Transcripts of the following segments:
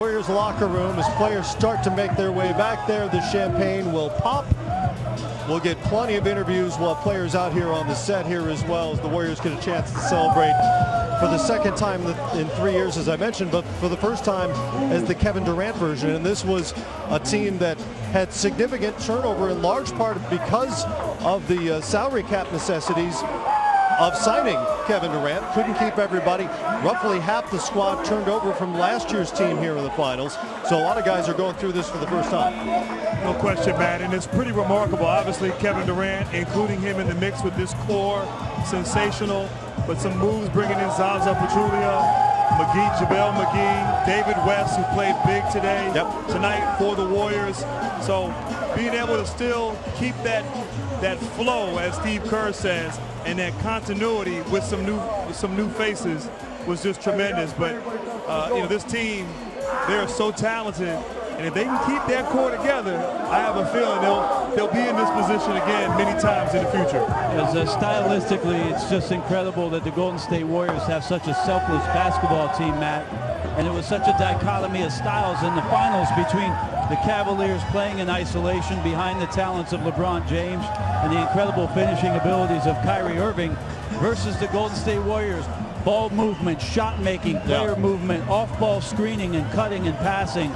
Warriors locker room as players start to make their way back there. The champagne will pop. We'll get plenty of interviews while players out here on the set here as well as the Warriors get a chance to celebrate for the second time in 3 years, as I mentioned, but for the first time as the Kevin Durant version. And this was a team that had significant turnover in large part because of the salary cap necessities of signing Kevin Durant. Couldn't keep everybody. Roughly half the squad turned over from last year's team here in the finals. So a lot of guys are going through this for the first time. No question, Matt, and it's pretty remarkable. Obviously, Kevin Durant, including him in the mix with this core, sensational. But some moves bringing in Zaza Pachulia, JaVale McGee, David West, who played big tonight for the Warriors. So being able to still keep that flow, as Steve Kerr says, and that continuity with some new faces was just tremendous. But this team, they're so talented, and if they can keep that core together, I have a feeling they'll be in this position again many times in the future. Stylistically, it's just incredible that the Golden State Warriors have such a selfless basketball team, Matt. And it was such a dichotomy of styles in the finals between the Cavaliers playing in isolation behind the talents of LeBron James and the incredible finishing abilities of Kyrie Irving versus the Golden State Warriors. Ball movement, shot making, player movement, off-ball screening and cutting and passing.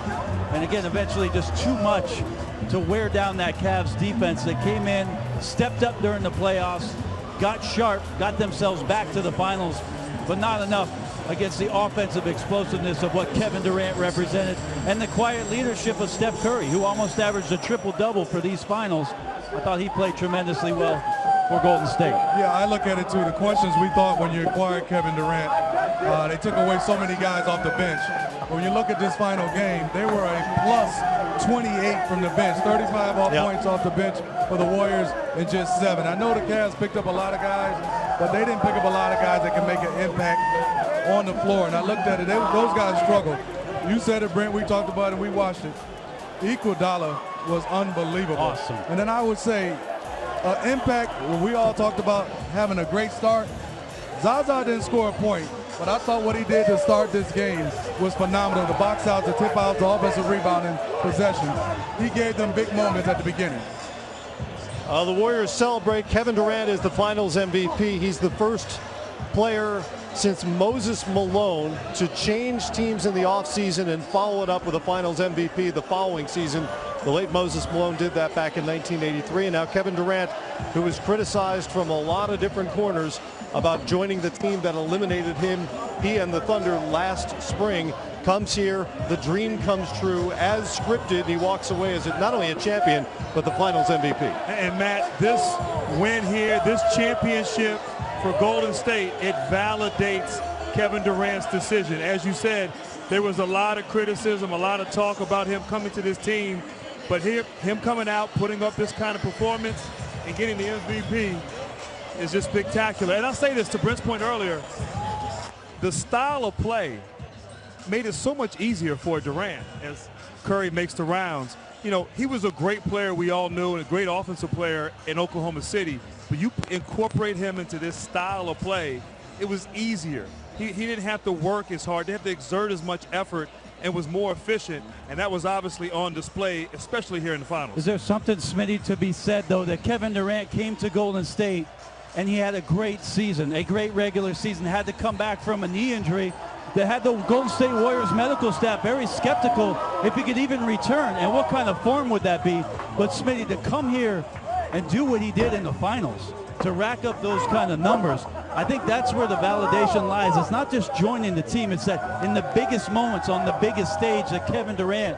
And again, eventually just too much to wear down that Cavs defense that came in, stepped up during the playoffs, got sharp, got themselves back to the finals, but not enough against the offensive explosiveness of what Kevin Durant represented and the quiet leadership of Steph Curry, who almost averaged a triple-double for these finals. I thought he played tremendously well for Golden State. Yeah, I look at it too. The questions we thought when you acquired Kevin Durant, they took away so many guys off the bench. When you look at this final game, they were a plus 28 from the bench, 35 points off the bench for the Warriors and just 7. I know the Cavs picked up a lot of guys, but they didn't pick up a lot of guys that can make an impact on the floor. And I looked at it, those guys struggled. You said it, Brent, we talked about it, we watched it. Iguodala was unbelievable. Awesome. And then I would say impact, when we all talked about having a great start, Zaza didn't score a point, but I thought what he did to start this game was phenomenal. The box outs, the tip outs, the offensive rebounding, possessions. He gave them big moments at the beginning. The Warriors celebrate. Kevin Durant is the finals MVP. He's the first player since Moses Malone to change teams in the offseason and follow it up with a finals MVP the following season. The late Moses Malone did that back in 1983. And now Kevin Durant, who was criticized from a lot of different corners about joining the team that eliminated him, he and the Thunder last spring, comes here. The dream comes true as scripted. He walks away as not only a champion, but the finals MVP. And Matt, this win here, this championship for Golden State, it validates Kevin Durant's decision. As you said, there was a lot of criticism, a lot of talk about him coming to this team, but here, him coming out, putting up this kind of performance and getting the MVP is just spectacular. And I'll say this to Brent's point earlier, the style of play made it so much easier for Durant as Curry makes the rounds. You know, he was a great player, we all knew, and a great offensive player in Oklahoma City. But you incorporate him into this style of play, it was easier. He didn't have to work as hard, didn't have to exert as much effort, and was more efficient. And that was obviously on display, especially here in the finals. Is there something, Smitty, to be said, though, that Kevin Durant came to Golden State and he had a great season, a great regular season, had to come back from a knee injury that had the Golden State Warriors medical staff very skeptical if he could even return, and what kind of form would that be? But Smitty, to come here and do what he did in the finals, to rack up those kind of numbers, I think that's where the validation lies. It's not just joining the team, it's that in the biggest moments on the biggest stage that Kevin Durant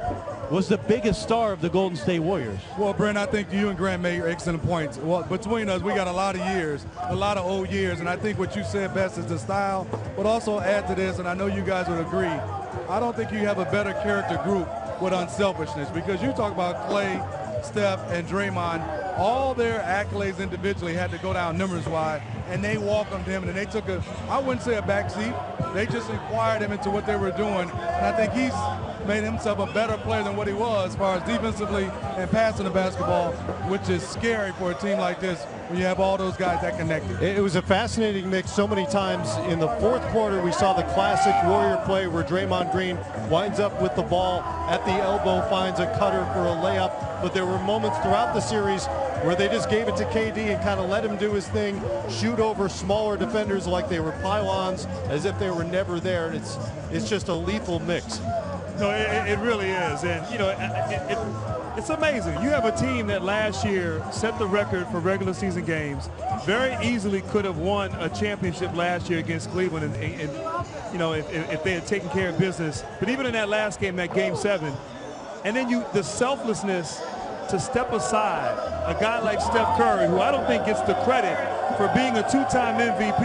was the biggest star of the Golden State Warriors. Well, Brent, I think you and Grant made excellent points. Well, between us, we got a lot of years, a lot of old years, and I think what you said best is the style, but also add to this, and I know you guys would agree, I don't think you have a better character group with unselfishness, because you talk about Clay, Steph, and Draymond, all their accolades individually had to go down numbers wide, and they welcomed him, and they took I wouldn't say a backseat, they just inquired him into what they were doing, and I think he's made himself a better player than what he was as far as defensively and passing the basketball, which is scary for a team like this when you have all those guys that connected. It was a fascinating mix. So many times in the fourth quarter, we saw the classic Warrior play where Draymond Green winds up with the ball at the elbow, finds a cutter for a layup. But there were moments throughout the series where they just gave it to KD and kind of let him do his thing, shoot over smaller defenders like they were pylons, as if they were never there. And it's just a lethal mix. No, it really is. And, you know, it's amazing. You have a team that last year set the record for regular season games, very easily could have won a championship last year against Cleveland, and you know, if they had taken care of business. But even in that last game, that Game 7, and then the selflessness to step aside, a guy like Steph Curry, who I don't think gets the credit for being a two-time MVP,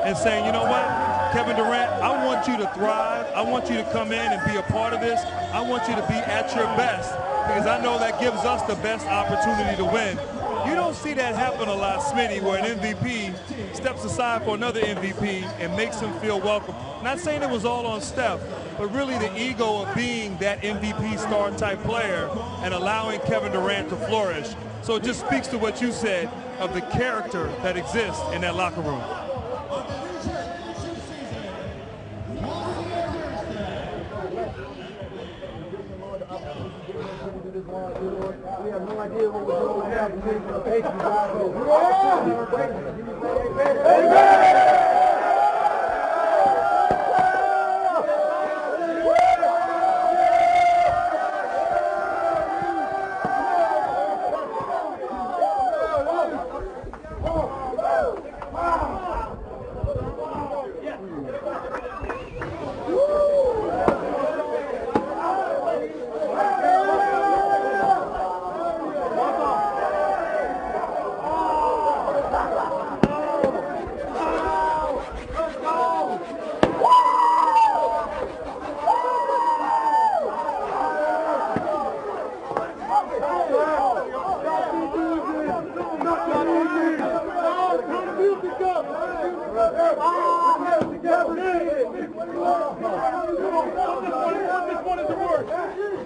and saying, you know what, Kevin Durant, I want you to thrive. I want you to come in and be a part of this. I want you to be at your best, because I know that gives us the best opportunity to win. You don't see that happen a lot, Smitty, where an MVP steps aside for another MVP and makes him feel welcome. Not saying it was all on Steph, but really the ego of being that MVP star type player and allowing Kevin Durant to flourish. So it just speaks to what you said of the character that exists in that locker room. We have no idea what we're doing. We have to take the patience out of it.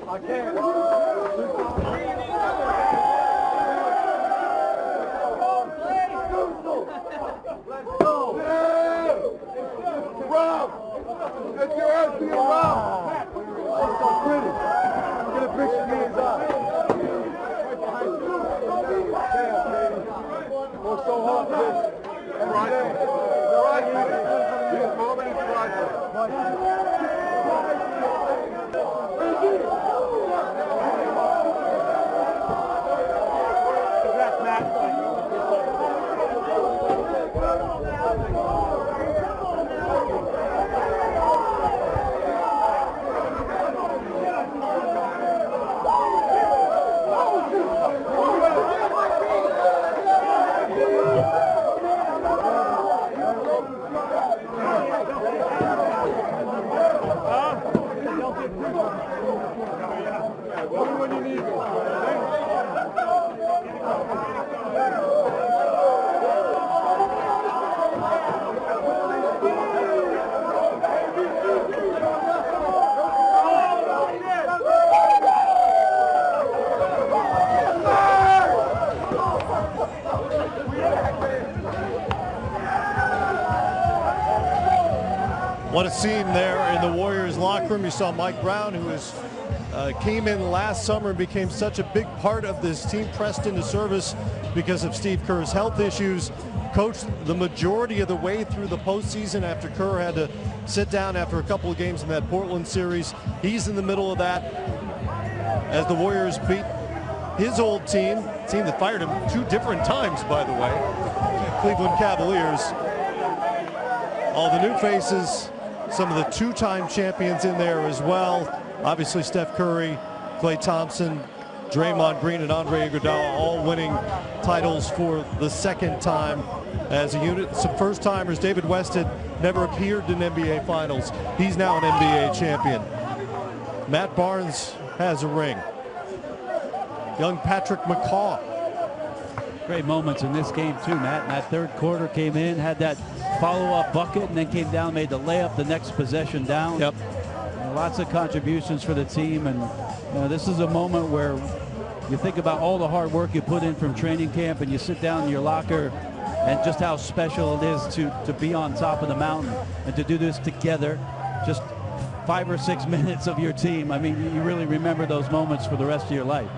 I can't. Rob! Get your ass here, Rob! That's so pretty. Get a picture of me and Doc. Right behind you. Damn, baby. Worked so hard for this. Every day. This moment is priceless. Congrats, Matt. What a scene there in the Warriors locker room. You saw Mike Brown, who came in last summer and became such a big part of this team, pressed into service because of Steve Kerr's health issues, coached the majority of the way through the postseason after Kerr had to sit down after a couple of games in that Portland series. He's in the middle of that as the Warriors beat his old team that fired him 2 different times, by the way, Cleveland Cavaliers. All the new faces, some of the 2-time champions in there as well. Obviously Steph Curry, Klay Thompson, Draymond Green, and Andre Iguodala all winning titles for the 2nd time as a unit. Some first-timers. David West had never appeared in NBA Finals. He's now an NBA champion. Matt Barnes has a ring. Young Patrick McCaw. Great moments in this game too, Matt. In that third quarter, came in, had that follow-up bucket, and then came down, made the layup the next possession down. Yep. And lots of contributions for the team, and this is a moment where you think about all the hard work you put in from training camp, and you sit down in your locker and just how special it is to be on top of the mountain and to do this together. Just 5 or 6 minutes of your team. I mean, you really remember those moments for the rest of your life.